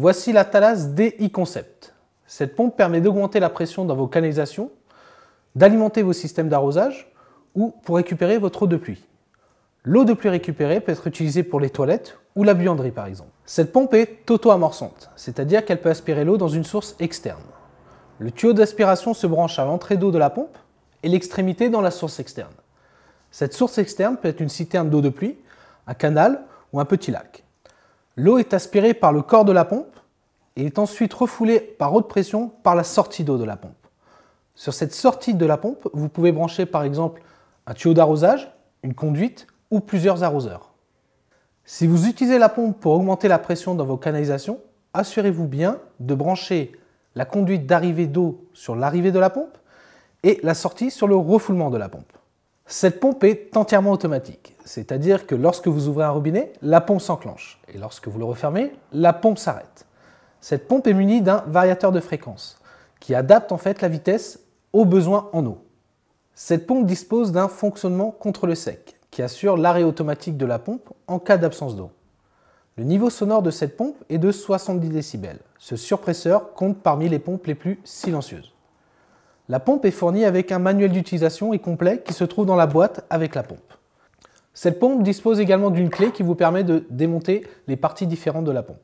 Voici la Thales DI Concept. Cette pompe permet d'augmenter la pression dans vos canalisations, d'alimenter vos systèmes d'arrosage ou pour récupérer votre eau de pluie. L'eau de pluie récupérée peut être utilisée pour les toilettes ou la buanderie par exemple. Cette pompe est auto-amorçante, c'est-à-dire qu'elle peut aspirer l'eau dans une source externe. Le tuyau d'aspiration se branche à l'entrée d'eau de la pompe et l'extrémité dans la source externe. Cette source externe peut être une citerne d'eau de pluie, un canal ou un petit lac. L'eau est aspirée par le corps de la pompe et est ensuite refoulée par haute pression par la sortie d'eau de la pompe. Sur cette sortie de la pompe, vous pouvez brancher par exemple un tuyau d'arrosage, une conduite ou plusieurs arroseurs. Si vous utilisez la pompe pour augmenter la pression dans vos canalisations, assurez-vous bien de brancher la conduite d'arrivée d'eau sur l'arrivée de la pompe et la sortie sur le refoulement de la pompe. Cette pompe est entièrement automatique, c'est-à-dire que lorsque vous ouvrez un robinet, la pompe s'enclenche et lorsque vous le refermez, la pompe s'arrête. Cette pompe est munie d'un variateur de fréquence qui adapte en fait la vitesse aux besoins en eau. Cette pompe dispose d'un fonctionnement contre le sec qui assure l'arrêt automatique de la pompe en cas d'absence d'eau. Le niveau sonore de cette pompe est de 70 décibels. Ce surpresseur compte parmi les pompes les plus silencieuses. La pompe est fournie avec un manuel d'utilisation et complet qui se trouve dans la boîte avec la pompe. Cette pompe dispose également d'une clé qui vous permet de démonter les parties différentes de la pompe.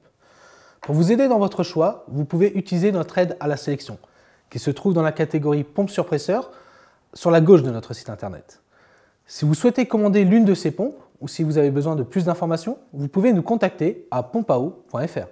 Pour vous aider dans votre choix, vous pouvez utiliser notre aide à la sélection qui se trouve dans la catégorie pompe surpresseur sur la gauche de notre site internet. Si vous souhaitez commander l'une de ces pompes ou si vous avez besoin de plus d'informations, vous pouvez nous contacter à pompao.fr.